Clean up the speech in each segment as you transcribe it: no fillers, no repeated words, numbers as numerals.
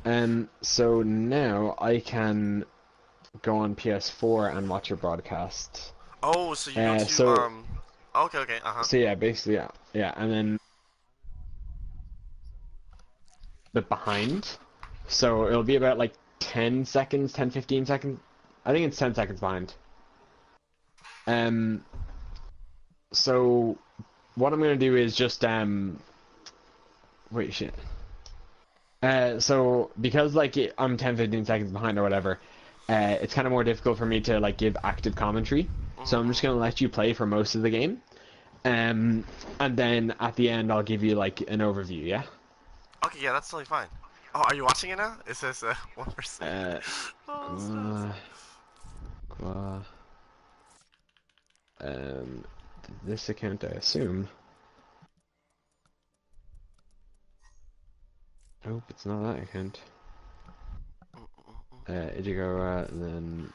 So now I can go on PS4 and watch your broadcast. Oh, so you go to So Okay, okay, uh-huh. so yeah, basically yeah, and then the behind. So it'll be about like 10 seconds, 10, 15 seconds. I think it's 10 seconds behind. Um, so what I'm gonna do is just wait, shit. So because like I'm 10, 15 seconds behind or whatever, it's kind of more difficult for me to like give active commentary. So I'm just Mm-hmm. gonna let you play for most of the game. Um, and then at the end I'll give you like an overview. Yeah. Okay, yeah, that's totally fine. Oh, are you watching it now? It says 1%. Uh, Oh, snaps. Gua, Gua, um, this account I assume. Nope, it's not that account. AJGuahGuah, and then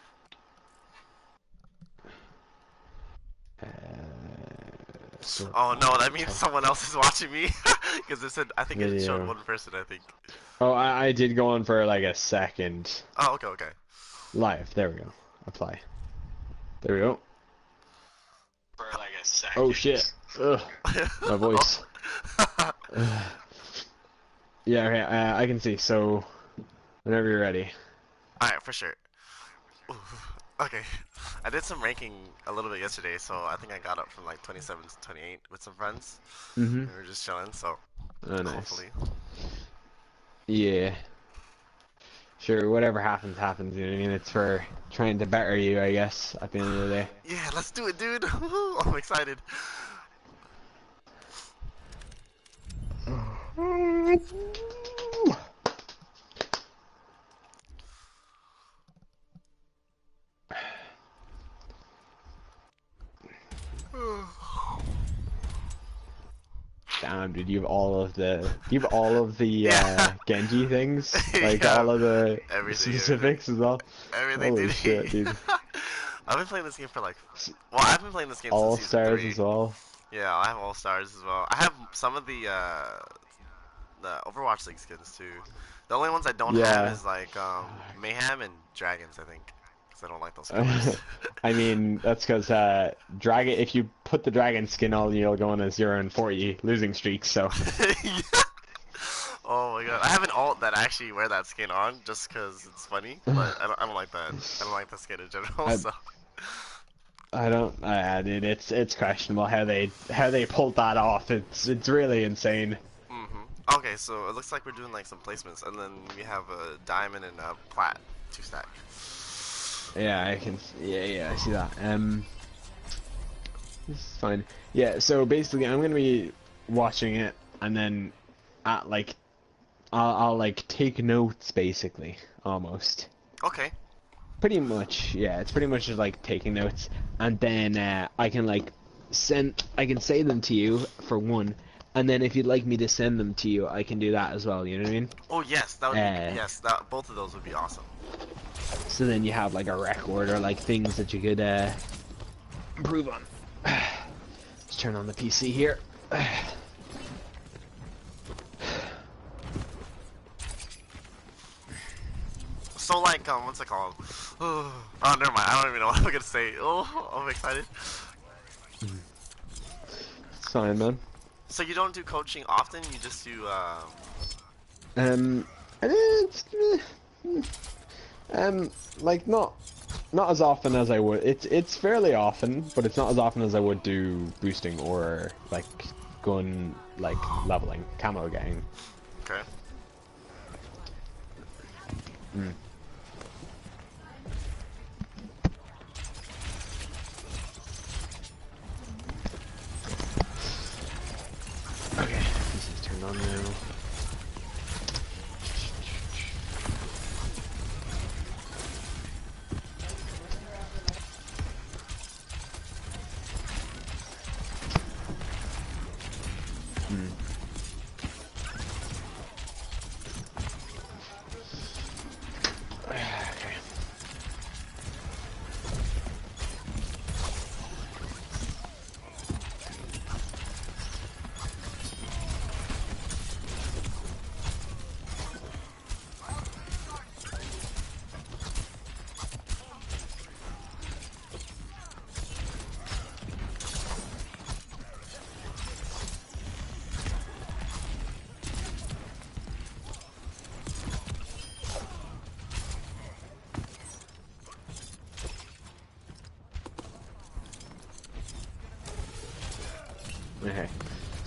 sort Oh no, by that means type someone else is watching me. Because it said, I think it showed video. one person, I think. Oh, I did go on for like a second. Oh, okay, okay. Live. There we go. Apply. There we go. For like a Oh second. shit. Ugh. My voice. Oh. Ugh. Yeah. Okay. I can see. So whenever you're ready. Alright, for sure. Ooh, okay. I did some ranking a little bit yesterday, so I think I got up from like 27 to 28 with some friends. Mm-hmm. We were just chilling, so Oh, nice. hopefully. Yeah. Sure. Whatever happens, happens. You know what I mean? It's for trying to better you, I guess. At the end of the day. Yeah, let's do it, dude. I'm excited. Damn, dude, you have all of the Yeah. Genji things, like Yeah. all of the Everything, everything. specifics as well. Everything, Holy dude. shit, dude. I've been playing this game for like, well, I've been playing this game since All season stars 3. as well. Yeah, I have all stars as well. I have some of the Overwatch League skins too. The only ones I don't have Yeah. is like Mayhem and Dragons, I think, because I don't like those colors. I mean, that's because dragon. If you put the dragon skin on, you'll go on a 0-40 losing streak. So Yeah. Oh my god, I have an alt that I actually wear that skin on just because it's funny, but I don't like that. I don't like the skin in general. I So. I don't. Dude, it's questionable how they pulled that off. It's really insane. Okay, so it looks like we're doing like some placements, and then we have a diamond and a plat, 2 stack. Yeah, I can. Yeah, yeah, I see that. This is fine. Yeah, so basically, I'm gonna be watching it, and then at like, I'll like take notes, basically, almost. Okay. Pretty much, yeah. It's pretty much just like taking notes, and then I can say them to you for one, and then if you'd like me to send them to you, I can do that as well. You know what I mean? Oh yes, that would be Uh, yes. That both of those would be awesome. so then you have like a record or like things that you could improve on. Let's turn on the PC here. So like what's it called? Oh, never mind. I don't even know what I'm gonna say. Oh, I'm excited. It's fine, man. So you don't do coaching often? You just do Um, and it's like not as often as I would. It's fairly often, but it's not as often as I would do boosting or like gun like leveling, camo getting. okay. Mm. Okay, this is turned on now. Mm.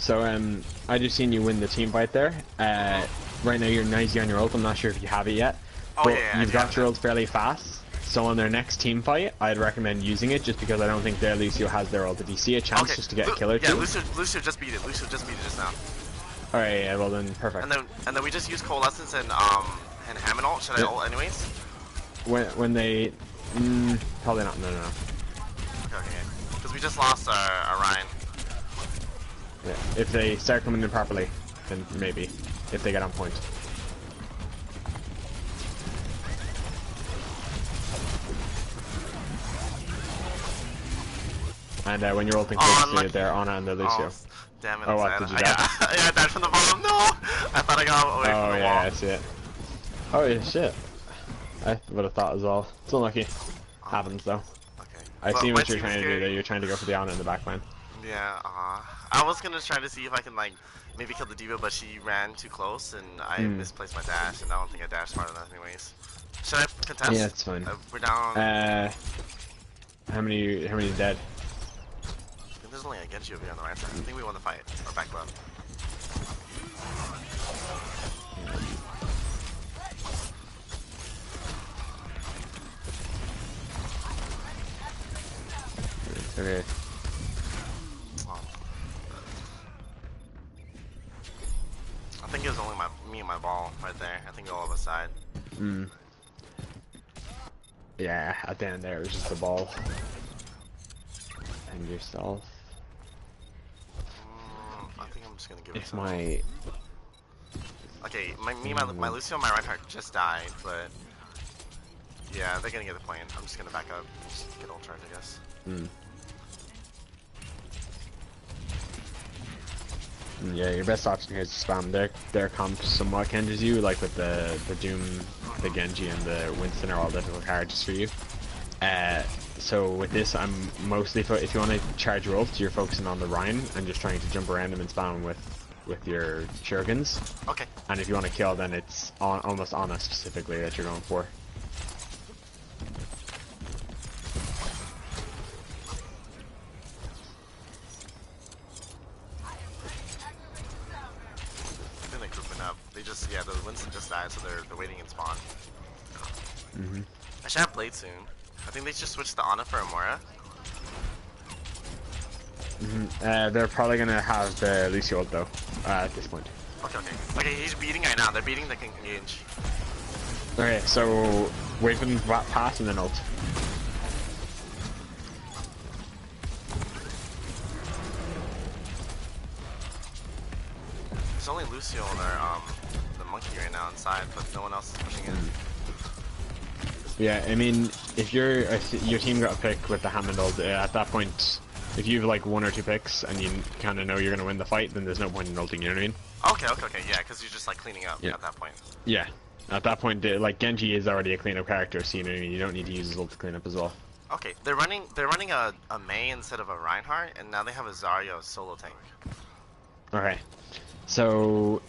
So I just seen you win the team fight there. Right now you're 90 on your ult. I'm not sure if you have it yet, Oh but yeah, you've got your ult fairly fast. So on their next team fight, I'd recommend using it just because I don't think their Lucio has their ult. If you see a chance just to get a kill or two. Yeah, Lucio just beat it. Lucio just beat it just now. All right, yeah, well then perfect. And then we just use Coalescence and Hammond ult. Should I ult anyways? When they probably not. No. Okay. Because we just lost our Ryan. Yeah, if they start coming in properly, then maybe. If they get on point. And when you're ulting close to they're Ana and the Lucio. Oh, damn it. Oh, what, did you die? Yeah, I died from the bottom. No! I thought I got away from the wall. Oh, yeah, I see it. Oh, yeah, shit. I would have thought as well. It's unlucky. Happens, though. Okay. I see what you're trying to do there. You're trying to go for the Ana in the backline. Yeah, I was gonna try to see if I can, like, maybe kill the Diva, but she ran too close, and I misplaced my dash, and I don't think I dashed smart enough anyways. Should I contest? Yeah, it's fine. We're down... How many dead? I think there's only a Genji over here on the right side. I think we won the fight. Or back left. Okay. I think it was only me and my ball right there. I think all of us died. Yeah, at the end there, it was just the ball. And yourself. I think I'm just gonna give it If to my... Okay, my Lucio and my Reinhardt just died, but... Yeah, they're gonna get the point. I'm just gonna back up. Just get ult charge, I guess. Yeah, your best option here is to spam their comp somewhat catches you, like with the Doom, the Genji, and the Winston are all difficult characters for you. So with this, I'm mostly, if you want to charge your ult, you're focusing on the Ryan and just trying to jump around him and spam him with your shurikens. Okay. And if you want to kill, then it's almost Ana specifically that you're going for. Yeah, the Winston just died, so they're waiting in spawn. I should have Blade soon. I think they just switched to Ana for Amora. They're probably gonna have the Lucio ult though, at this point. Okay, he's beating right now. They're beating the engage. Okay, so wait for them to pass and then ult. There's only Lucio and the monkey right now inside, but no one else is pushing in. Yeah, I mean, if your team got a pick with the Hammond ult, at that point, if you have like 1 or 2 picks and you kind of know you're gonna win the fight, then there's no point in ulting. You know what I mean? Okay, yeah, because you're just like cleaning up at that point. Yeah, at that point, like Genji is already a cleanup character, so you know what I mean. You don't need to use his ult to clean up as well. Okay, they're running a Mei instead of a Reinhardt, and now they have a Zarya solo tank. Okay, so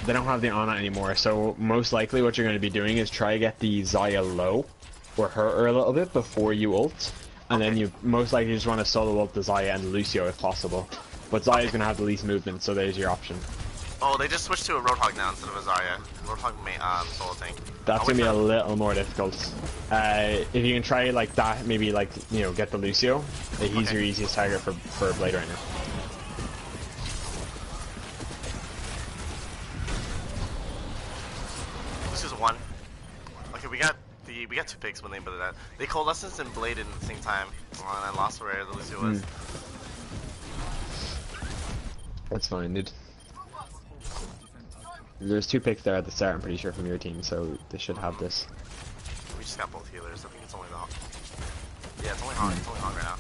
they don't have the Ana anymore, so most likely what you're going to be doing is try to get the Zarya low, or hurt her a little bit before you ult, and then you most likely just want to solo ult the Zarya and Lucio if possible. But Zarya's going to have the least movement, so there's your option. Oh, they just switched to a Roadhog now instead of a Zarya. Roadhog solo tank. That's going to be a little more difficult. If you can try like that, maybe like, you know, get the Lucio, he's your easiest target for Blade right now. One. Okay, we got 2 picks when they put that. They Coalescence and Blade at the same time. Oh, and I lost where the Lucio was. That's fine, dude. There's 2 picks there at the start, I'm pretty sure, from your team, so they should have this. We just got both healers. I think it's only the Hog. Yeah, it's only Hog. It's only Hog right now.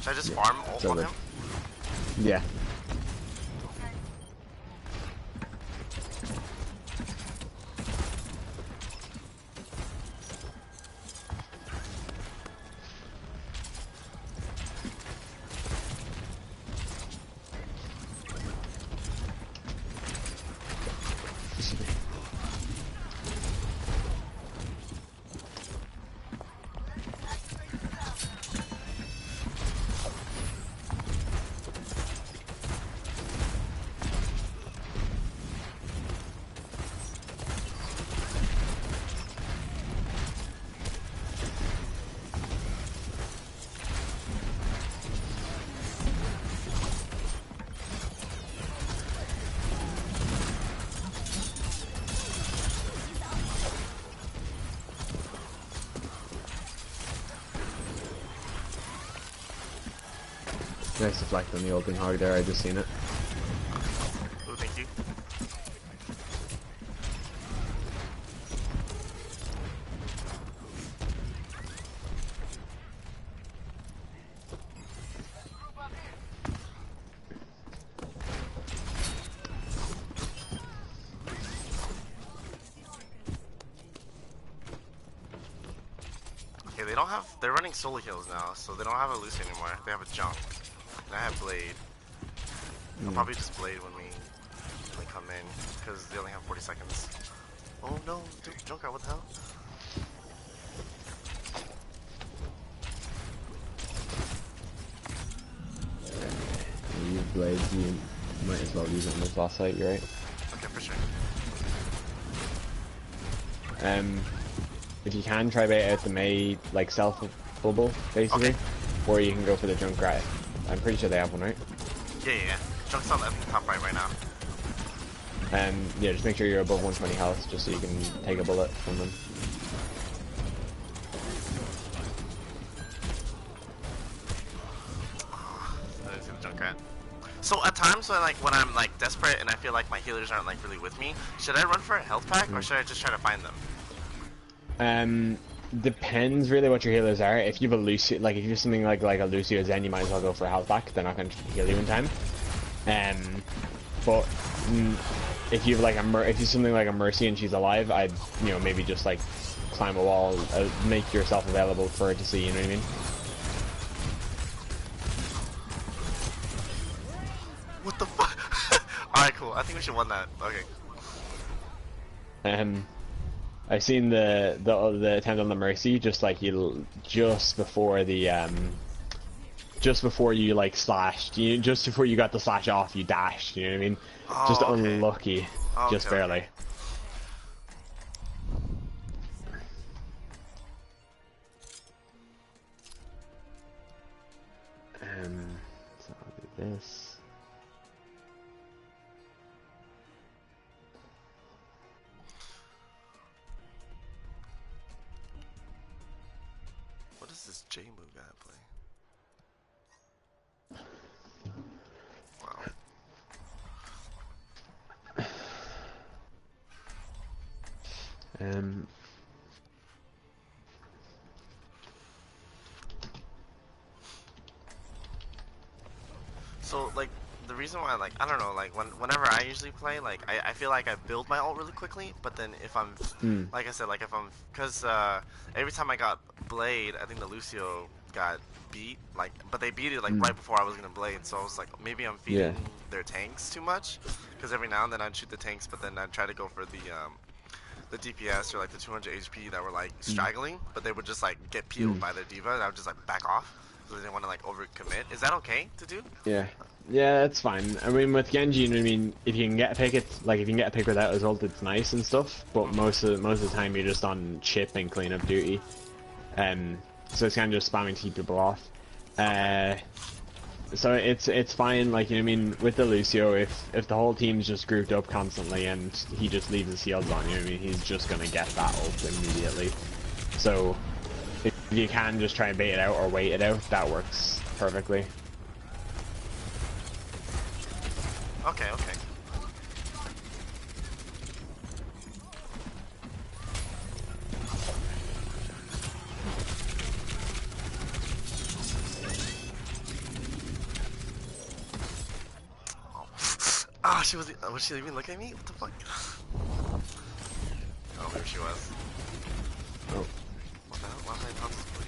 Should I just farm ult on him? Yeah. Nice deflect on the opening hog there, I just seen it. Oh, thank you. Okay, they don't have, they're running solo heals now, so they don't have a Lucy anymore. They have a junk. And I have Blade. I'll probably just Blade when we come in, because they only have 40 seconds. Oh no, dude, Junker, what the hell? You use blades, you might as well use it on this last site, you're right. Okay, for sure. If you can, try bait out the May, like, self bubble, basically. Okay. Or you can go for the Junkrat. I'm pretty sure they have one, right? Yeah. Junk's on the top right now. Yeah, just make sure you're above 120 health, just so you can take a bullet from them. So at times when I'm like desperate and I feel like my healers aren't like really with me, should I run for a health pack or should I just try to find them? Depends really what your healers are. If you have a Lucio, like if you have something like a Lucio Zen, you might as well go for a health pack. They're not going to heal you in time. But if you have like if you have something like a Mercy and she's alive, I'd maybe just like climb a wall, make yourself available for her to see. You know what I mean? What the fuck? Alright, cool. I think we should win that. Okay. I seen the attempt on the Mercy, just like just before you like slashed, just before you got the slash off, you dashed. You know what I mean? Oh, just okay. unlucky, just barely. So I'll do this. What is this J move guy play? Wow. So like the reason why I don't know, like whenever I usually play, like I feel like I build my ult really quickly, but then if I'm like I said, like if I'm because every time I got Blade, I think the Lucio got beat, like, but they beat it like right before I was gonna Blade, so I was like, maybe I'm feeding their tanks too much, because every now and then I'd shoot the tanks, but then I'd try to go for the DPS or like the 200 HP that were like straggling, but they would just like get peeled by their diva, and I would just like back off because I didn't want to like overcommit. Is that okay to do? Yeah, that's fine. I mean, with Genji, you know what I mean, if you can get a pick, it's like if you can get a pick without his ult, it's nice and stuff. But most of the time, you're just on chip and cleanup duty. So it's kind of just spamming to keep people off. So it's fine. Like, you know what I mean, with the Lucio, if the whole team's just grouped up constantly and he just leaves the shields on, you know what I mean, he's just gonna get that ult immediately. So if you can just try and bait it out or wait it out, that works perfectly. Okay. Ah, was she even looking at me? What the fuck? Oh, there she was. Oh. What the hell? Why am I not this play?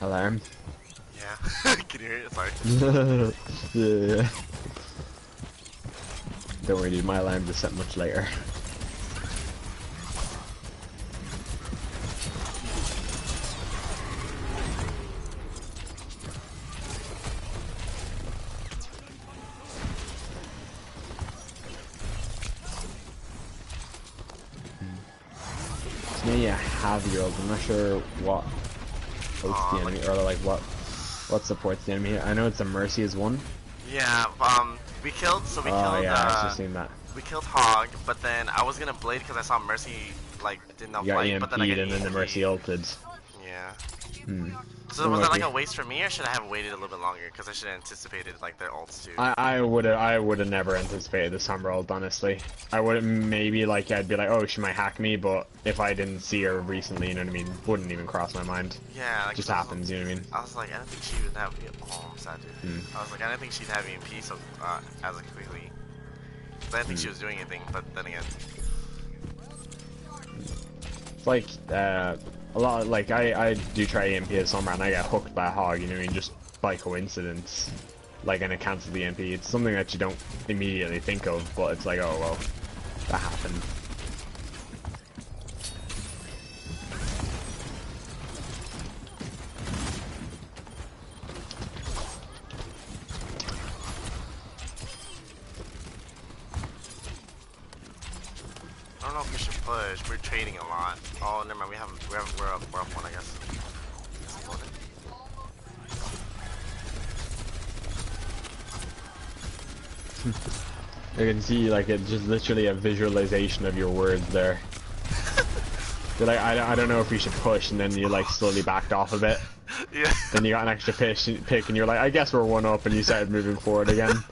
Alarm. Yeah. Can you hear it? Sorry. Yeah. Don't worry, dude, my alarm is set much later. So now you have your ult. I'm not sure what host the enemy, or like what What supports the enemy? I know it's a Mercy is one. Yeah, we killed, Oh yeah, I just seen that. we killed Hog, but then I was gonna Blade because I saw Mercy, like, did not You got fight, but then I got EMP'd and then the Mercy ulted. Yeah. Hmm. So was that like a waste for me, or should I have waited a little bit longer? Because I should have anticipated, like, their ults too. I would have never anticipated the Sombra ult, honestly. I would maybe, like, I'd be like, oh, she might hack me, but if I didn't see her recently, you know what I mean, wouldn't even cross my mind. Yeah, like, just happens, you know what I mean? I was like, I didn't think she would have. Oh, I'm sad, dude. I was like, I didn't think she'd have EMP so as quickly. I didn't think she was doing anything, but then again, it's like a lot of, like, I do try EMP as Sombra and I get hooked by a Hog, you know what I mean, just by coincidence. Like, and it cancels the EMP. It's something that you don't immediately think of, but it's like, oh well, that happened. I don't know if we should push. We're trading a lot. Oh, never mind. We're up one, I guess. You can see, like, it's just literally a visualization of your words there. You're like, I don't know if we should push, and then you, like, slowly backed off a bit. Yeah. Then you got an extra pick, and you're like, I guess we're one up, and you started moving forward again.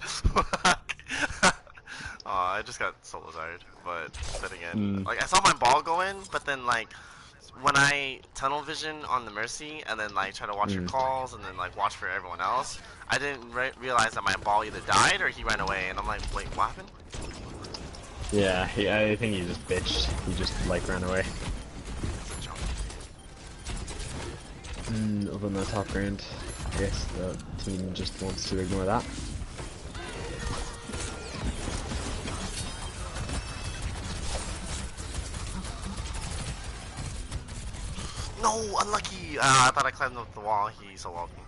I just got solo tired, but then again, like, I saw my ball go in, but then, like, when I tunnel vision on the Mercy, and then, like, try to watch your calls, and then, like, watch for everyone else, I didn't realize that my ball either died or he ran away, and I'm like, wait, what happened? Yeah, I think he just bitched. He just, like, ran away. Over on the top ground, I guess the team just wants to ignore that. No, unlucky! I thought I climbed up the wall, he soloed me.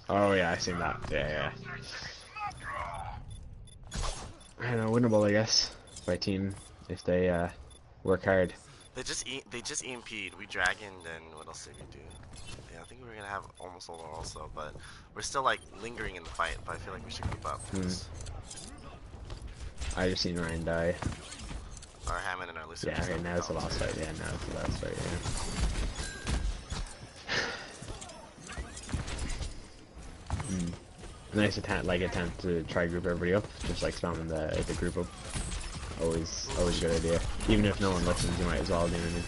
Oh yeah, I seen that. Yeah. I don't know, winnable, I guess, by team if they work hard. They just EMP'd. We dragoned, and what else did we do? Yeah, I think we were gonna have almost solo also, but we're still like lingering in the fight. But I feel like we should keep up. I just seen Ryan die. Our Hammond and our Lucifer. Yeah, okay, now it's the last fight. Yeah, now it's the last fight. Yeah. Nice attempt to try group everybody up, just like spamming the group up. Always a good idea. Even if no one listens, you might as well do anything.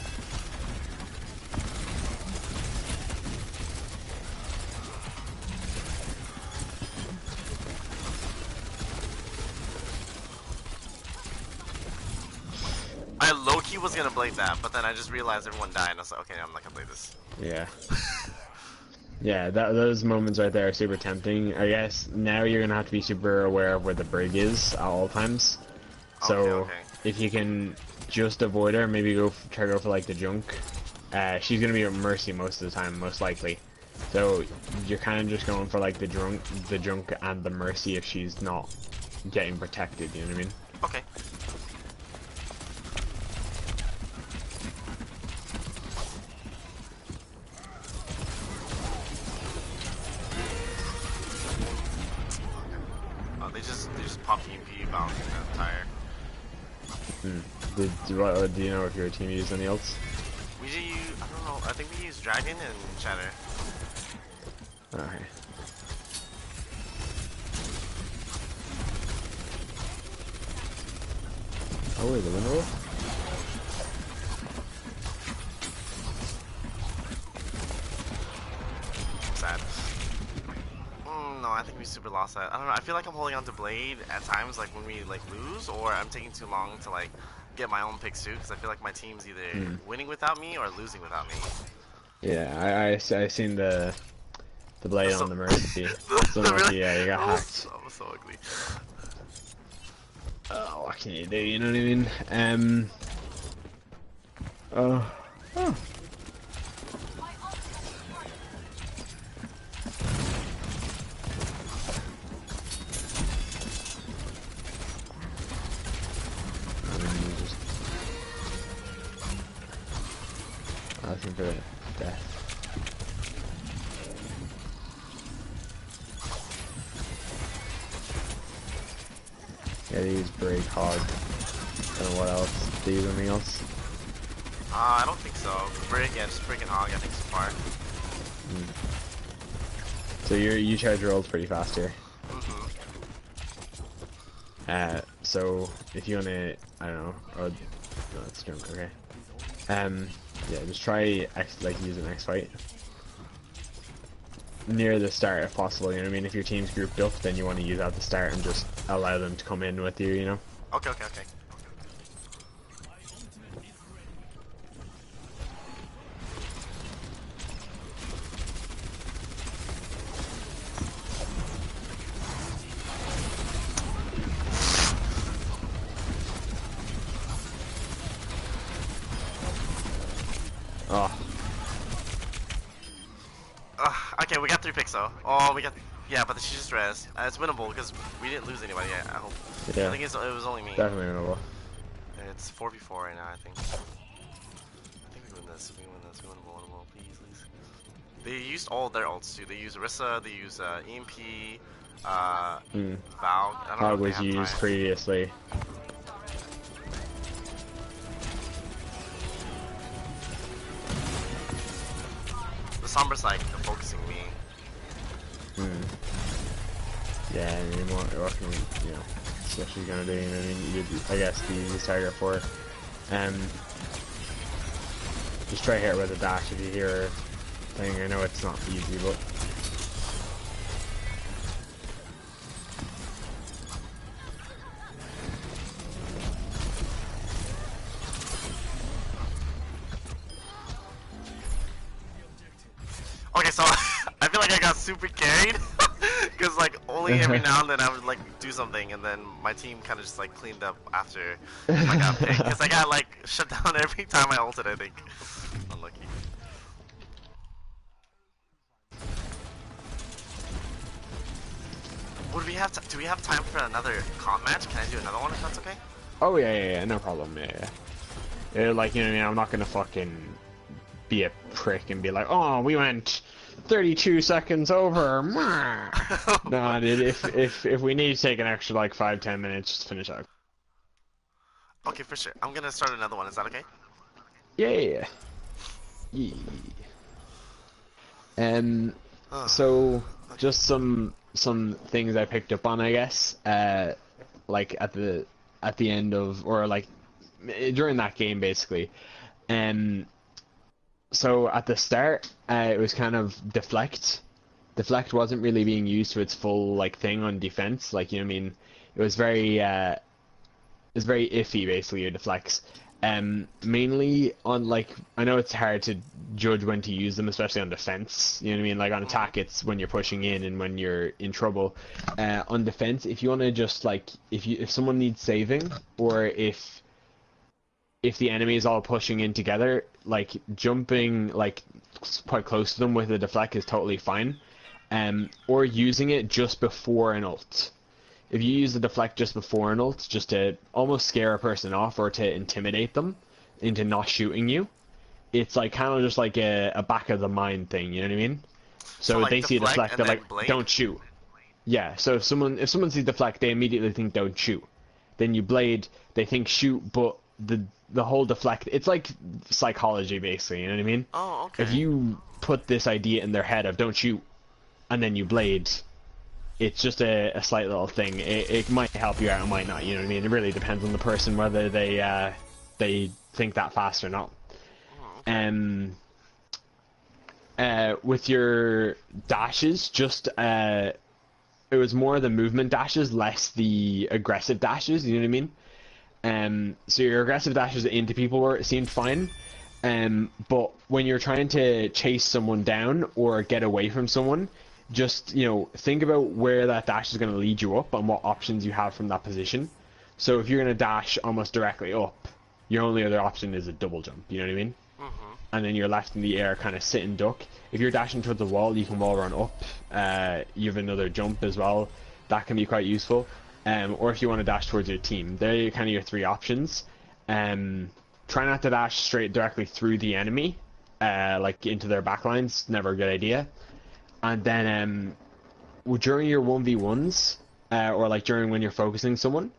I low-key was gonna blade that, but then I just realized everyone died, and I was like, okay, I'm not gonna blade this. Yeah. Yeah, those moments right there are super tempting. I guess now you're gonna have to be super aware of where the brig is at all times. So okay. if you can just avoid her, maybe try to go for like the junk. She's gonna be at Mercy most of the time, most likely. So you're kind of just going for like the junk and the Mercy if she's not getting protected. You know what I mean? Okay. Oh, they just popped EMP bouncing the tire. Do you know if your team used any else? We do use, I don't know, I think we use Dragon and Shatter. Okay. Oh wait, the window? Sad. No, I think we super lost that. I don't know, I feel like I'm holding on to Blade at times, like when we like lose, or I'm taking too long to like get my own picks too, because I feel like my team's either winning without me or losing without me. Yeah, I seen the blade on the Mercy. Really? Yeah, you got hacked. So ugly. Oh, what can you do? You know what I mean? Oh. Asking for death. Yeah, they use Break Hog. Don't know what else. They use anything else? I don't think so. Brig, yeah, just Brig and Hog, I think so far. So you charge your ult pretty fast here. So if you wanna, I don't know, or no, it's good. Okay. Yeah, just try use an X fight near the start if possible. You know what I mean? If your team's grouped up, then you want to use at the start and just allow them to come in with you. You know? Okay. Oh. Okay, we got 3 picks though. Oh, we got. Yeah, but she just res. It's winnable because we didn't lose anybody yet. I hope. Yeah. I think it was only me. Definitely winnable. It's 4v4 right now. I think we win this. We win this. We win winnable. Please. They used all their ults too. They use Orisa. They use EMP. Val. I don't know. Hog was used previously. The Sombra's like focusing me. Yeah, and what can you know, what she's gonna do? You know what I mean? I guess the easiest target for her. Just try hit her with a dash if you hear her thing. I know it's not easy, but. Okay, so I feel like I got super carried because like only every now and then I would like do something and then my team kind of just like cleaned up after I got picked because I got like shut down every time I ulted. I think. Unlucky. Would we have? Do we have time for another comp match? Can I do another one if that's okay? Oh yeah, no problem. Yeah. Like, you know what I mean? I'm not gonna fucking be a prick and be like, oh, we went 32 seconds over. No, dude, if we need to take an extra like 5-10 minutes just to finish out. Okay, for sure. I'm gonna start another one. Is that okay? Yeah. So just some things I picked up on, I guess. Like at the end of, or like during that game, basically. So at the start, it was kind of deflect. Deflect wasn't really being used to its full like thing on defense. Like, you know what I mean? It was very iffy, basically, your deflects. Mainly on, like, I know it's hard to judge when to use them, especially on defense. You know what I mean? Like on attack, it's when you're pushing in and when you're in trouble. On defense, if you want to just like, if someone needs saving, or if the enemy is all pushing in together, like jumping like quite close to them with a deflect is totally fine. Or using it just before an ult. If you use the deflect just before an ult, just to almost scare a person off or to intimidate them into not shooting you, it's like kind of just like a back of the mind thing, you know what I mean? So like they see a deflect, they're like, blade? Don't shoot. Yeah, so if someone sees deflect, they immediately think don't shoot. Then you blade, they think shoot, but the whole deflect, it's like psychology basically, you know what I mean? Oh, okay. If you put this idea in their head of don't shoot, and then you blade, it's just a slight little thing. It might help you out, it might not, you know what I mean? It really depends on the person whether they think that fast or not. Oh, okay. With your dashes, just it was more the movement dashes, less the aggressive dashes, you know what I mean? So your aggressive dashes into people seemed fine, but when you're trying to chase someone down or get away from someone, just, you know, think about where that dash is going to lead you up and what options you have from that position. So if you're going to dash almost directly up, your only other option is a double jump, you know what I mean? And then you're left in the air, kind of sit and duck. If you're dashing towards the wall, you can wall run up. You have another jump as well. That can be quite useful. Or if you want to dash towards your team, they're kind of your 3 options. Try not to dash straight directly through the enemy, like into their backlines. Never a good idea. And then during your 1v1s, or like during when you're focusing someone,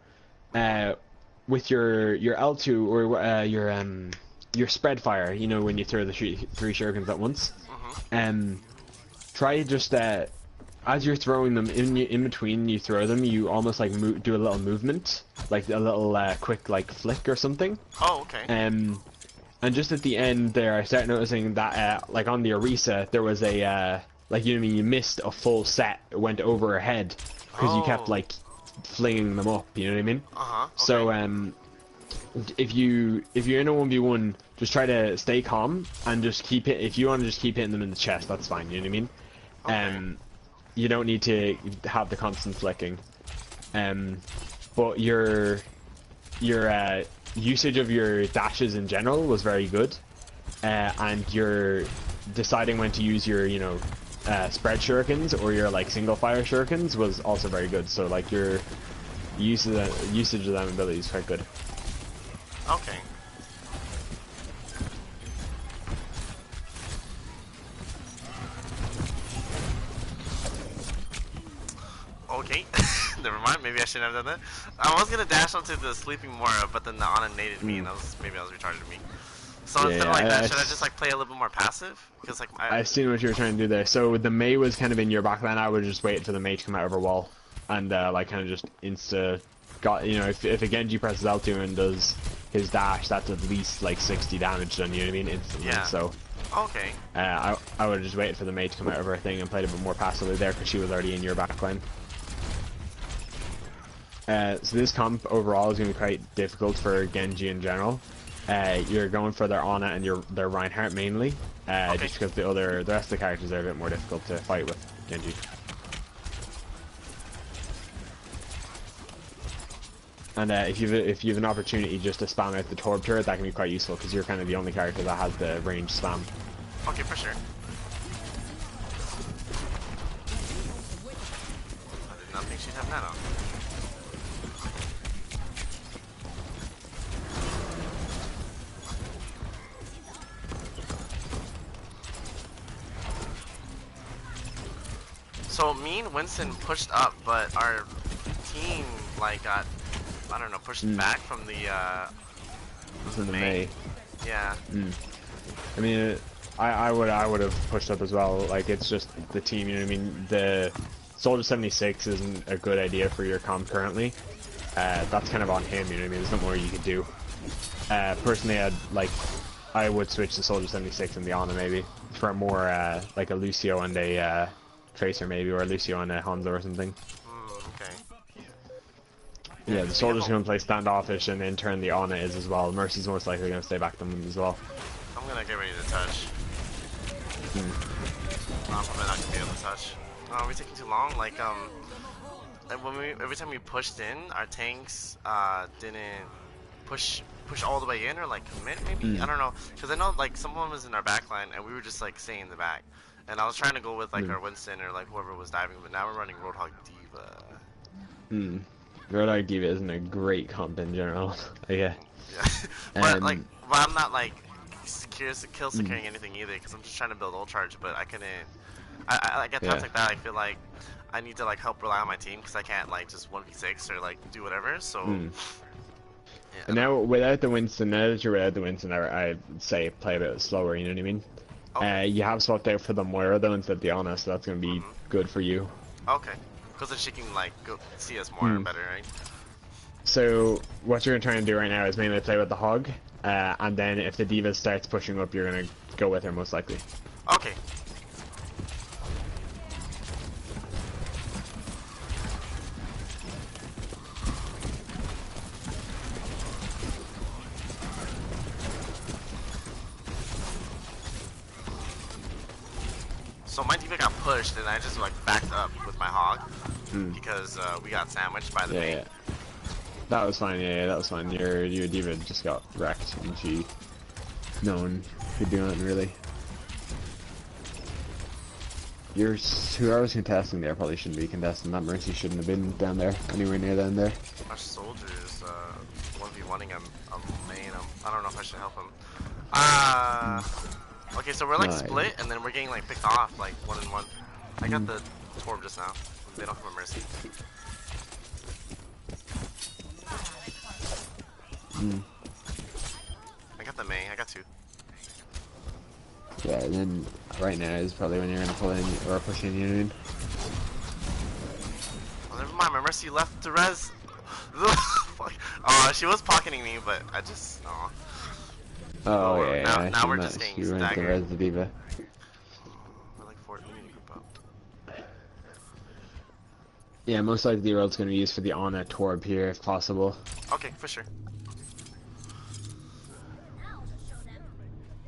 with your L2 or your spread fire, you know, when you throw the three shurikens at once, try just as you're throwing them in between you throw them, you almost like do a little movement, like a little quick like flick or something. Oh, okay. And just at the end there, I started noticing that like on the Orisa there was a like, you know what I mean, you missed a full set, it went over her head because you kept like flinging them up, you know what I mean? Okay. So if you're in a 1v1, just try to stay calm and just keep it. If you want to just keep hitting them in the chest, that's fine. You know what I mean? Okay. You don't need to have the constant flicking. But your usage of your dashes in general was very good, and your deciding when to use your spread shurikens or your like single fire shurikens was also very good. So like your usage of that ability is quite good. Okay. Okay. Never mind. Maybe I shouldn't have done that. I was gonna dash onto the sleeping Mora, but then the Ana naded me, and maybe I was retarded to me. So instead of like that, should I just like play a little bit more passive? Because like I've seen what you were trying to do there. So the Mei was kind of in your backline. I would just wait for the Mei to come out of her wall, and like kind of just if a Genji presses L2 and does his dash, that's at least like 60 damage done. You know what I mean? Instantly. Yeah. So. Okay. I would have just waited for the Mei to come out of her thing and played a bit more passively there because she was already in your backline. So this comp overall is going to be quite difficult for Genji in general. You're going for their Ana and their Reinhardt mainly, just because the rest of the characters are a bit more difficult to fight with Genji. And if you have an opportunity just to spam out the Torb turret, that can be quite useful because you're kind of the only character that has the range spam. Okay, for sure. I did not think she'd have nano. So me and Winston pushed up, but our team like got, I don't know, pushed back from the Mei. Yeah. I mean, I would have pushed up as well. Like, it's just the team, you know what I mean? The Soldier 76 isn't a good idea for your comp currently. That's kind of on him, you know what I mean? There's no more you could do. Personally, I would switch to Soldier 76 and the Ana maybe for a more like a Lucio and a Tracer maybe, or a Lucio and a Hanzo or something. Okay. Yeah, the Soldier's going to play standoffish, and in turn the Ana is as well. Mercy's most likely going to stay back to them as well. I'm going to get ready to touch. I'm probably not going to be able to touch. Are we taking too long? Like, every time we pushed in, our tanks didn't push all the way in, or like commit maybe? I don't know. Because I know like someone was in our backline, and we were just like staying in the back. And I was trying to go with like our Winston or like whoever was diving, but now we're running Roadhog Diva. Roadhog Diva isn't a great comp in general. Yeah. But but I'm not like curious kill securing anything either, because I'm just trying to build ult charge, but I couldn't. I like at times like that, I feel like I need to like help rely on my team because I can't like just 1v6 or like do whatever. So. Yeah, and now without the Winston, now that you're without the Winston, I'd say play a bit slower. You know what I mean? Okay. You have swapped out for the Moira though instead of the Ana, so that's going to be good for you. Okay. Because then she can like go see us more better, right? So what you're trying to do right now is mainly play with the Hog, and then if the Diva starts pushing up, you're going to go with her most likely. Okay. So my Diva got pushed, and I just like backed up with my Hog because we got sandwiched by the main. Yeah. That was fine. Yeah, that was fine. Your Diva just got wrecked, and no one could do nothing really. Whoever's contesting there probably shouldn't be contesting. That Mercy shouldn't have been down there, anywhere near down there. Our soldier is 1v1ing him. Main. I don't know if I should help him. Okay, so we're like split, and then we're getting like picked off like 1-on-1. I got the Torb just now. They don't have a Mercy. I got the May. I got 2. Yeah, and then right now is probably when you're gonna pull in or push in, you know what I mean? Oh, never mind. My Mercy left to res. Fuck. She was pocketing me, but I just. Oh. Oh Well, yeah, now we're just getting she went to staggered. res the diva. We're like 4. We need to group up. Yeah, most likely the world's gonna be used for the Ana Torb here if possible. Okay, for sure.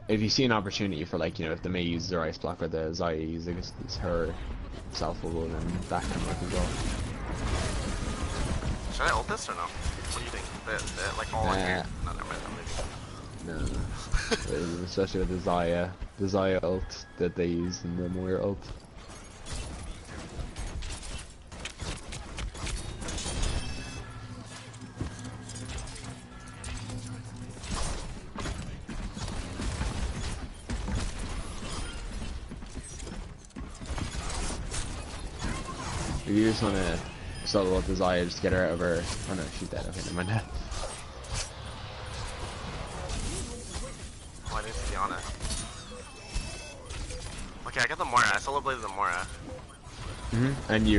If you see an opportunity for, like, you know, if the May uses her ice block or the Zaya uses her self-bubble, then that can work as well. Should I ult this or no? What do you think? They're like all in here? No, never mind. No. Especially with the Zaya ult that they use and the Moira ult. If you just wanna solo up the Zaya, just get her out of her. Oh no, she's dead. Okay, never mind. Oh, I didn't see the Ana. Okay, I got the Moira. I solo bladed the Moira. And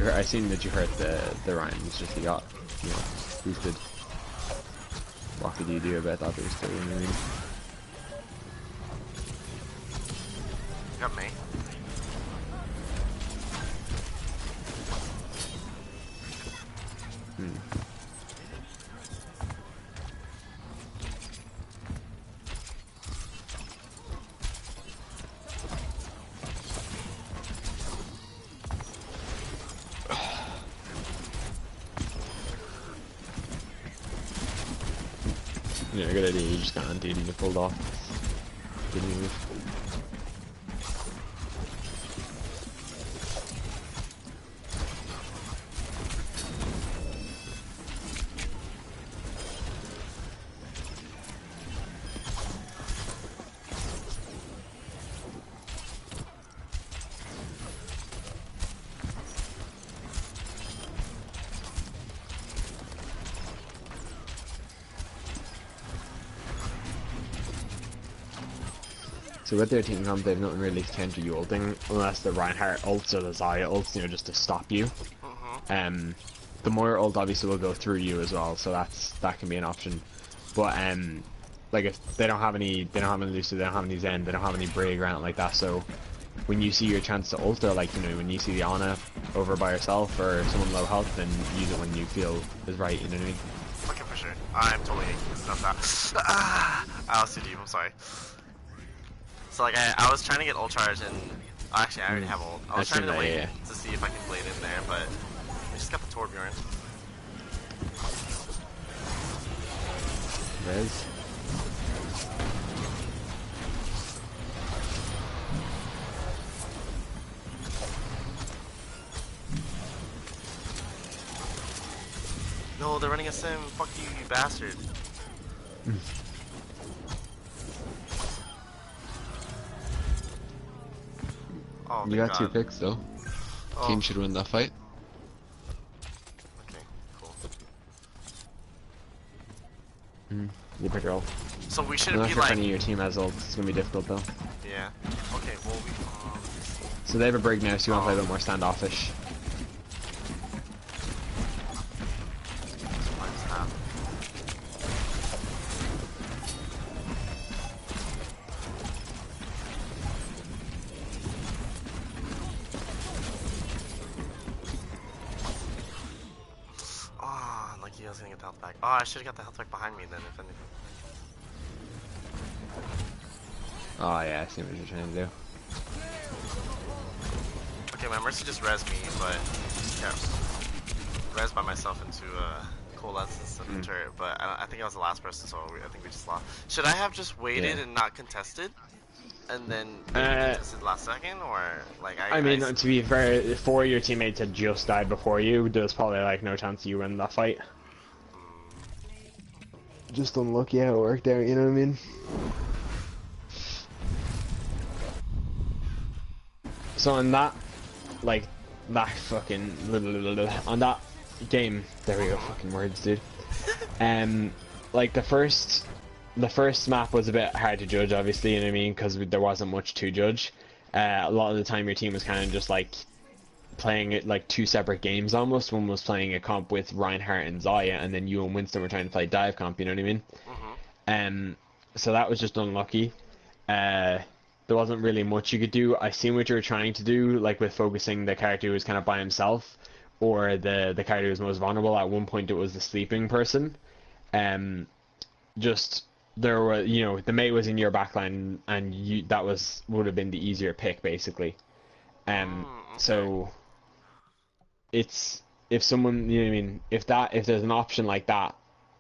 I seen that you hurt the Ryan. It's just you got, you know, boosted. What could you do about that boost? You know what I mean? Got me. Yeah, good idea. You just got anti and you pulled off. Good move. So with their team comp, they have nothing really to counter you ulting, unless the Reinhardt ults or the Zaya ults, you know, just to stop you. The Moira ult obviously will go through you as well, so that can be an option. But like if they don't have any Lucio, they don't have any Zen, they don't have any Brig or anything like that. So when you see your chance to ult, or like, you know, when you see the Ana over by herself or someone low health, then use it when you feel is right. You know what I mean? Okay, for sure. I'm totally stuff that. I was too deep. I'm sorry. So like I was trying to get ult charge and actually I already have ult. I was trying to wait to see if I can blade in there, but I just got the Torbjorn. Rez. No, they're running a sim. Fuck you, you bastard. Oh, you got 2 picks though. Oh. Team should win that fight. Okay, cool. You pick her ult. So we shouldn't be if like. any of your team has ult, it's gonna be difficult though. Yeah. Okay. Well, we. So they have a Brig now, so you want to play a bit more standoffish. I was gonna get the health back. Oh, I should have got the health back behind me then, if anything. Oh yeah, I see what you're trying to do. Okay, my Mercy just res me, but yeah, res by myself into coalescence and turret. But I think I was the last person, so I think we just lost. Should I have just waited and not contested, and then contested last second, or like I mean, to be fair, if 4 of your teammates had just died before you, there's probably like no chance you win that fight. Just unlucky how it worked out, you know what I mean? So on that, like, that fucking, on that game, there we go, fucking words, dude. like the first map was a bit hard to judge, obviously, you know what I mean, because there wasn't much to judge. A lot of the time, your team was kind of just like playing it like two separate games almost. One was playing a comp with Reinhardt and Zaya, and then you and Winston were trying to play dive comp. You know what I mean? So that was just unlucky. There wasn't really much you could do. I seen what you were trying to do, like with focusing the character who was kind of by himself, or the character who was most vulnerable. At one point, it was the sleeping person. Just there were, you know, the mate was in your backline, and that would have been the easier pick basically. Okay. So it's if someone, you know what I mean, if there's an option like that,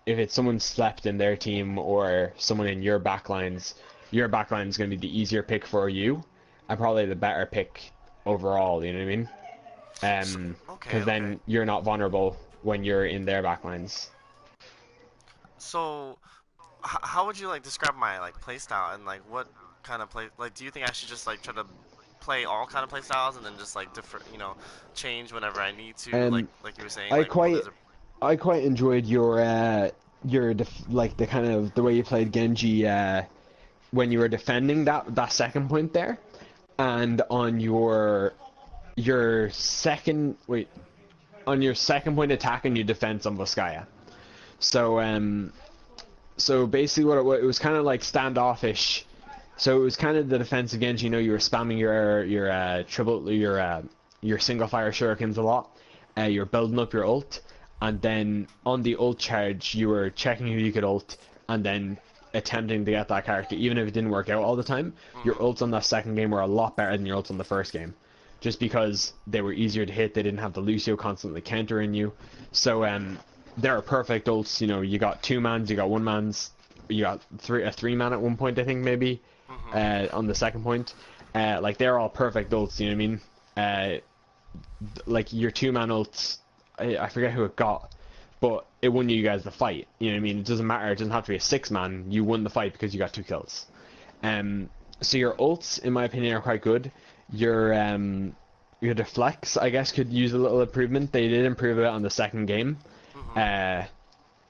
if it's someone slept in their team or someone in your backline is going to be the easier pick for you, and probably the better pick overall. You know what I mean? Because then you're not vulnerable when you're in their backlines. So, how would you like describe my like playstyle and like what kind of play? Like, do you think I should just like try to play all kind of playstyles and then just like different, you know, change whenever I need to? Like you were saying, I like, quite I quite enjoyed like the kind of the way you played Genji when you were defending that second point there, and on your second point attack and your defense on Volskaya. So basically what it was kind of like standoffish. So it was kind of the defensive Genji. You know, you were spamming your single fire shurikens a lot. You were building up your ult, and then on the ult charge, you were checking who you could ult, and then attempting to get that character, even if it didn't work out all the time. Your ults on that second game were a lot better than your ults on the first game, just because they were easier to hit. They didn't have the Lucio constantly countering you. So there are perfect ults. You know, you got 2-mans, you got 1-mans, you got a 3-man at one point, I think maybe. On the second point, like they're all perfect ults. You know what I mean? Like your 2-man ults, I forget who it got, but it won you guys the fight. You know what I mean? It doesn't matter. It doesn't have to be a 6-man. You won the fight because you got 2 kills. So your ults, in my opinion, are quite good. Your deflects, I guess, could use a little improvement. They did improve it on the second game.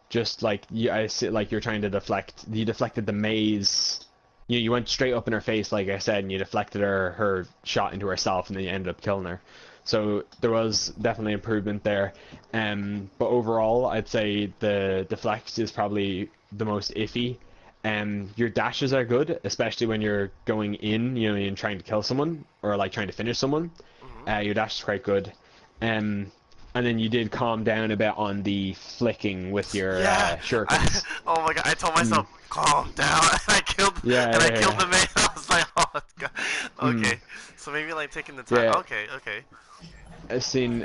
Just like you're trying to deflect. You deflected the maze. You went straight up in her face, like I said, and you deflected her shot into herself, and then you ended up killing her. So there was definitely improvement there. But overall, I'd say the deflect is probably the most iffy. Your dashes are good, especially when you're going in, you know, and trying to kill someone or like trying to finish someone. Your dash is quite good. And then you did calm down a bit on the flicking with your shurikens. Oh my god! I told myself, calm down. And I killed the man. I was like, oh god. Okay, so maybe like taking the time. Okay. I've seen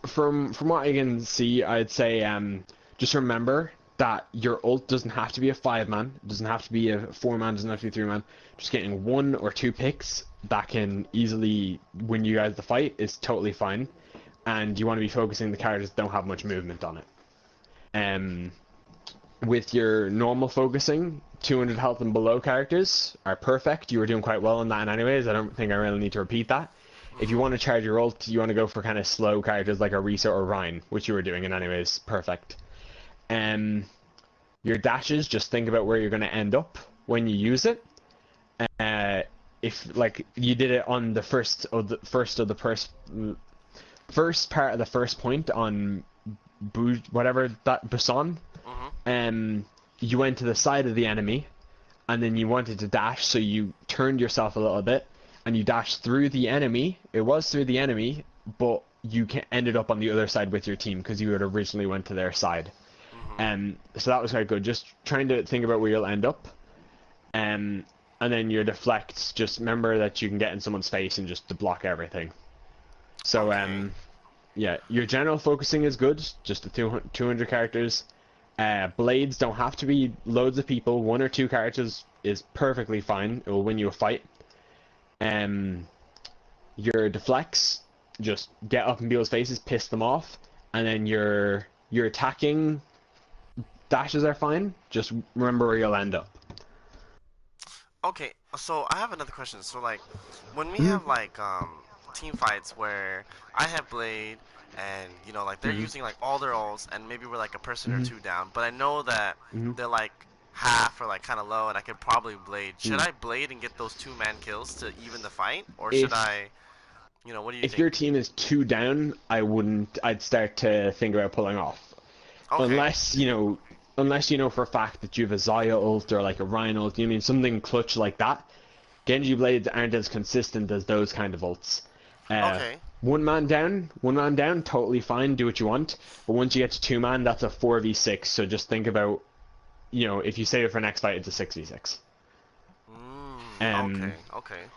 from what I can see, I'd say just remember that your ult doesn't have to be a 5-man, doesn't have to be a 4-man, doesn't have to be a 3-man. Just getting 1 or 2 picks that can easily win you guys the fight is totally fine, and you want to be focusing the characters that don't have much movement on it. With your normal focusing, 200 health and below characters are perfect. You were doing quite well on that anyways. I don't think I really need to repeat that. If you want to charge your ult, you want to go for kind of slow characters like Orisa or Ryan, which you were doing in anyways. Perfect. Your dashes, just think about where you're going to end up when you use it. If like you did it on the first part of the first point on whatever that Busan, you went to the side of the enemy, and then you wanted to dash, so you turned yourself a little bit, and you dashed through the enemy. It was through the enemy, but you ended up on the other side with your team because you had originally went to their side. So that was quite good. Just trying to think about where you'll end up. And then your deflects, just remember that you can get in someone's face and just to block everything. So, yeah, your general focusing is good, just the 200 characters. Blades don't have to be loads of people. 1 or 2 characters is perfectly fine. It will win you a fight. Your deflects, just get up in people's faces, piss them off. And then your attacking dashes are fine. Just remember where you'll end up. Okay, so I have another question. So like, when we have like team fights where I have Blade and you know, like they're using like all their ults, and maybe we're like a person or Mm-hmm. two down, but I know that Mm-hmm. they're like half or like kind of low, and I could probably blade. Should Mm. I blade and get those two-man kills to even the fight, or should If I, you know, what do you if your think? team is 2 down, I wouldn't. I'd start to think about pulling off, Okay. unless unless you know for a fact that you have a Zaya ult or like a Ryan ult. You mean something clutch like that? Genji blades aren't as consistent as those kind of ults. Uh, Okay. one man down, totally fine. Do what you want. But once you get to 2 man, that's a 4v6. So just think about, if you save it for next fight, it's a 6v6. Um, Okay. Okay.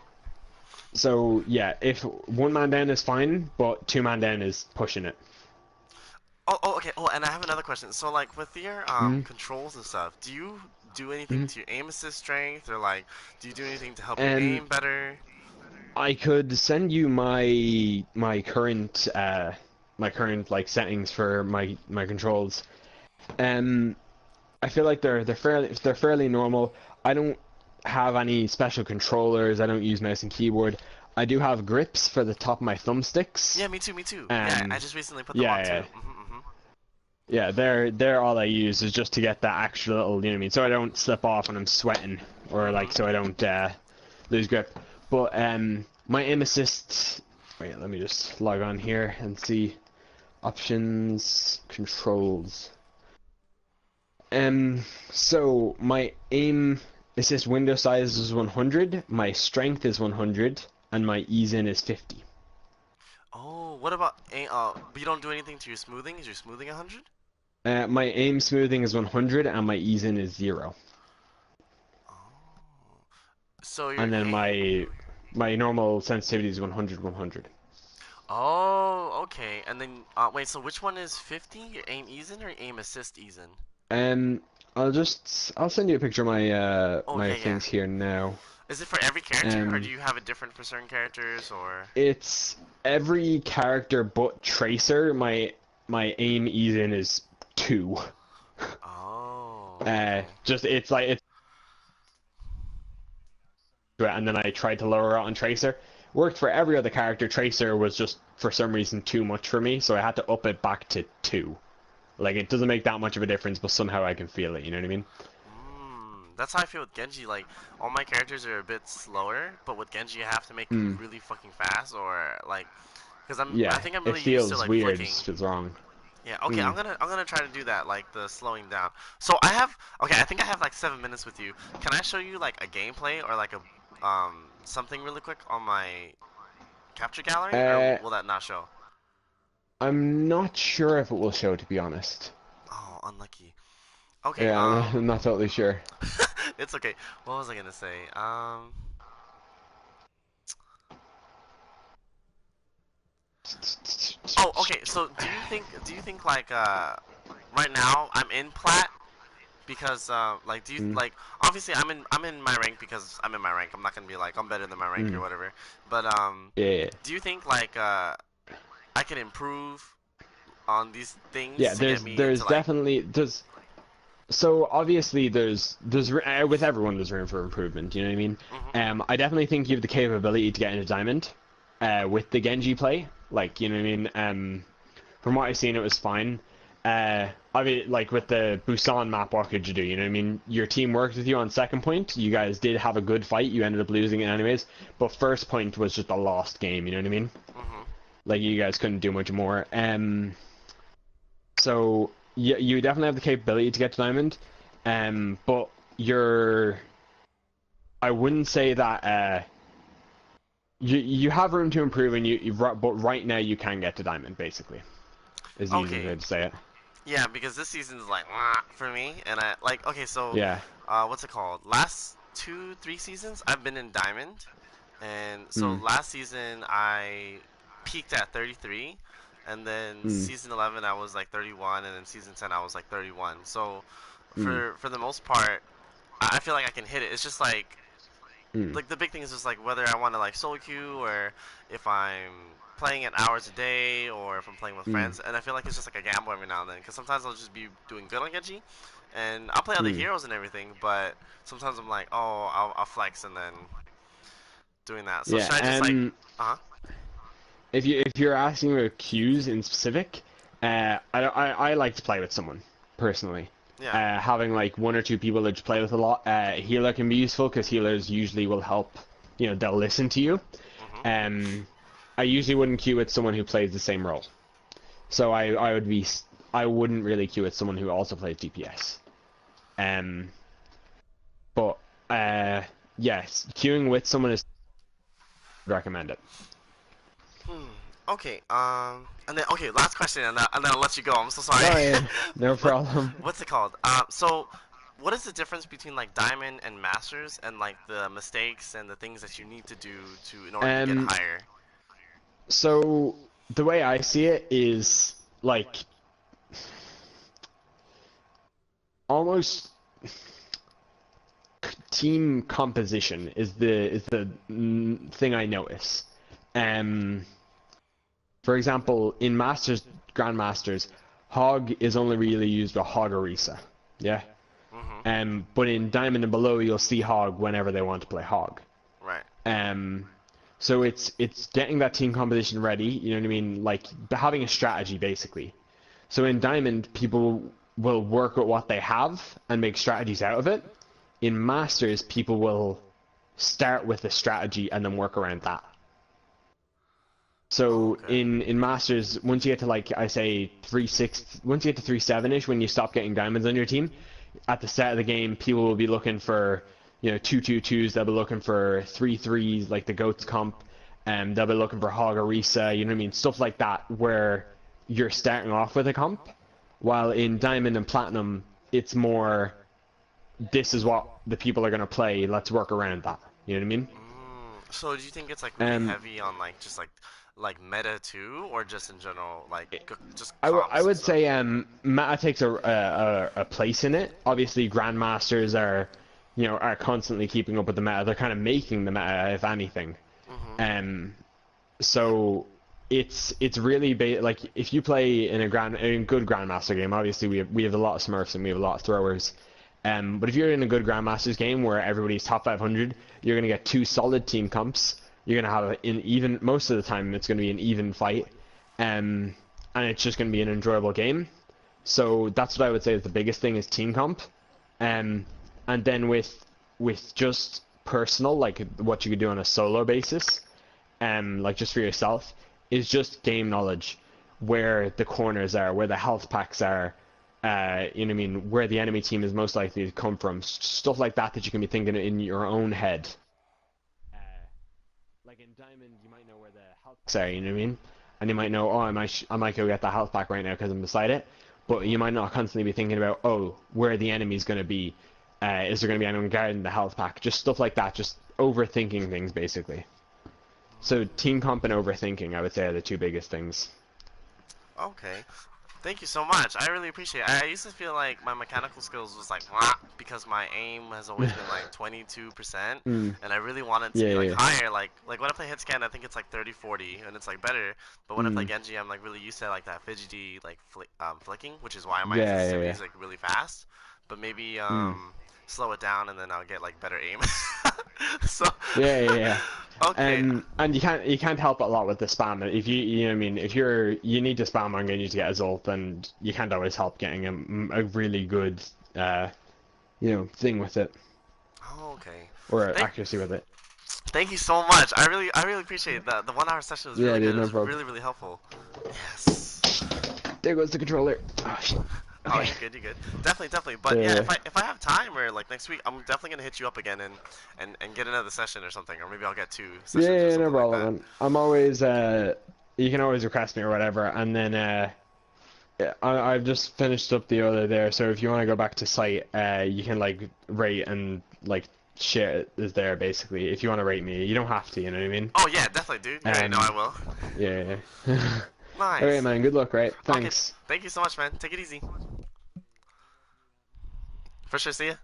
so yeah, if 1 man down is fine, but 2 man down is pushing it. Okay. Oh, and I have another question. So, like, with your Mm-hmm. controls and stuff, do you do anything Mm-hmm. to your aim assist strength, or like, do you do anything to help your Um, aim better? I could send you my current like settings for my controls. Um, I feel like they're fairly normal. I don't have any special controllers. I don't use mouse and keyboard. I do have grips for the top of my thumbsticks. Yeah, me too. Me too. Yeah, I Um, just recently put them yeah, on too. yeah, yeah. They're all I use is just to get that extra little, you know what I mean, so I don't slip off when I'm sweating, or like Mhm. so I don't lose grip. But my aim assist. Wait, let me just log on here and see options, controls. Um, so my aim assist window size is 100, my strength is 100, and my ease in is 50. Oh, what about but you don't do anything to your smoothing? Is your smoothing 100? My aim smoothing is 100, and my ease in is 0. Oh. So your And then aim. my normal sensitivity is 100, 100. Oh, okay. And then wait, so which one is 50? Your aim ease in or your aim assist ease in? Um, I'll send you a picture of Oh my yeah, yeah. things here now. Is it for every character, or do Um, you have it different for certain characters, or? it's every character but Tracer. My aim ease in is 2. Oh, okay. Just it's like it's and then I tried to lower it on Tracer. Worked for every other character. Tracer was just for some reason too much for me, so I had to up it back to 2. Like it doesn't make that much of a difference, but somehow I can feel it. You know what I mean? That's how I feel with Genji. Like, all my characters are a bit slower, but with Genji, you have to make them Hmm. really fucking fast, or like, because I Yeah, think I'm it really used to feels like weird. It flicking. just feels wrong. Yeah, okay, Hmm. I'm gonna try to do that, like the slowing down. So I have, okay, I think I have like 7 minutes with you. Can I show you like a gameplay or like a something really quick on my capture gallery, or Uh, will that not show? I'm not sure if it will show, to be honest. Oh, unlucky. Okay, Yeah, I'm not totally sure. it's okay. What was I gonna say? Oh, okay. So do you think like right now I'm in plat because like do you Mm, like obviously I'm in my rank because I'm in my rank. I'm not gonna be like I'm better than my rank or mm. whatever. But Yeah, do you think like I can improve on these things yeah. to get There's me into there's like definitely there's so obviously with everyone there's room for improvement. You know what I mean? mhm I definitely think you have the capability to get into diamond, with the Genji play. Like you know what I mean? From what I've seen, it was fine. I mean, like with the Busan map, what could you do? You know what I mean? Your team worked with you on second point. You guys did have a good fight. You ended up losing it anyways. But first point was just a lost game. You know what I mean? mhm. Like you guys couldn't do much more. So you definitely have the capability to get to diamond. But you're I wouldn't say that you have room to improve, and but right now you can get to diamond. Basically, is the easiest way Okay. to say it. Yeah, because this season's like for me, and I like okay. So Yeah. what's it called? Last 2, 3 seasons I've been in diamond. And so Mm, last season I peaked at 33, and then mm, season 11 I was like 31, and then season 10 I was like 31. So mm, for the most part, I feel like I can hit it. It's just mm, like the big thing is just like whether I want to like solo queue or if I'm playing it hours a day or if I'm playing with mm, friends. And I feel like it's just like a gamble every now and then because sometimes I'll just be doing good on Genji, and I'll play other mm. heroes and everything. But sometimes I'm like, oh, I'll flex and then doing that. So Yeah. should I just like, uh huh? if you're asking about queues in specific, I like to play with someone personally. Yeah. Having like one or two people that you play with a lot. Healer can be useful because healers usually will help. You know, they'll listen to you. Mhm. I usually wouldn't queue with someone who plays the same role. So I wouldn't really queue with someone who also plays DPS. Um, but yes, queuing with someone is recommend it. Hmm. Okay. And then okay, last question, and then I'll let you go. I'm so sorry. Oh yeah, no what problem. what's it called? So what is the difference between like diamond and masters, and like the mistakes and the things that you need to do to in order to get Um, higher? so the way I see it is like almost team composition is the thing I notice. Um, for example, in Masters, Grandmasters, Hog is only really used with Hog or Risa. Yeah. Mhm. But in Diamond and below, you'll see Hog whenever they want to play Hog. Right. Um, so it's getting that team composition ready. You know what I mean? Like having a strategy basically. So in Diamond, people will work with what they have and make strategies out of it. In Masters, people will start with a strategy and then work around that. Oh, So okay. in Masters, once you get to like I say 3-6, once you get to 3-7ish, when you stop getting diamonds on your team, at the start of the game, people will be looking for 2-2-2s. They'll be looking for 3-3s, like the goats comp, and they'll be looking for Hog or Risa. You know what I mean? Stuff like that, where you're starting off with a comp. While in Diamond and Platinum, it's more this is what the people are gonna play. Let's work around that. You know what I mean? So do you think it's like really Um, heavy on like just like meta too, or just in general like just I comps and would stuff? say meta takes a place in it. Obviously, grandmasters are constantly keeping up with the meta. They're kind of making the meta, if anything. Mhm. Um, so it's really like if you play in a good grandmaster game. Obviously, we have a lot of smurfs and we have a lot of throwers. But if you're in a good grandmasters game where everybody's top 500, you're gonna get two solid team comps. You're gonna have an even most of the time it's gonna be an even fight. And it's just going to be an enjoyable game. So that's what I would say is the biggest thing is team comp, um, and then with just personal like what you could do on a solo basis, like just for yourself, is just game knowledge, where the corners are, where the health packs are, you know what I mean, where the enemy team is most likely to come from, stuff like that that you can be thinking in your own head. Uh, like in Diamond, you might know where the health packs are, you know what I mean? And you might know, oh, I might go get the health pack right now because I'm beside it. But you Mhm. might not constantly be thinking about, oh, where the enemy's going to be. Is there going to be anyone guarding the health pack? Just stuff like that. Just overthinking things, basically. So team comp and overthinking, I would say, are the two biggest things. Okay. Thank you so much. I really appreciate it. I used to feel like my mechanical skills was like wah, because my aim has always been like 22%, Mm, and I really wanted to yeah, be like yeah, higher. Like when I play hit scan, I think it's like 30, 40, and it's like better. But when I play mm, Genji, I'm like really used to like that fidgety like flicking, which is why my yeah, sensitivity yeah, is like really fast. But maybe yeah. Mm, slow it down, and then I'll get like better aim. So yeah, yeah, yeah. okay. And you can't help a lot with the spam. If you know what I mean, if you need to spam on Genji to get a Zolt, then you can't always help getting a really good uh thing with it, Oh, okay. or Thank accuracy with it. Thank you so much. I really appreciate it. The 1 hour session was Yeah, really good. dude, It no was problem. really helpful. Yes. There goes the controller. Oh shit. Oh, Okay. you're good. You're good. Definitely. But yeah, Yeah, if I have time or like next week, I'm definitely gonna hit you up again and get another session or something, or maybe I'll get two yeah, sessions or yeah, no something like problem, that. man. I'm always you can always request me or whatever, and then yeah, I've just finished up the other there. So if you want to go back to site, you can like rate and like share it is there basically. If you want to rate me, you don't have to. You know what I mean? Oh yeah, definitely, dude. You already know I Um, will. yeah. Yeah. All right, Nice. man. Good luck. Right. Okay. Thanks. Thank you so much, man. Take it easy. For sure. See ya.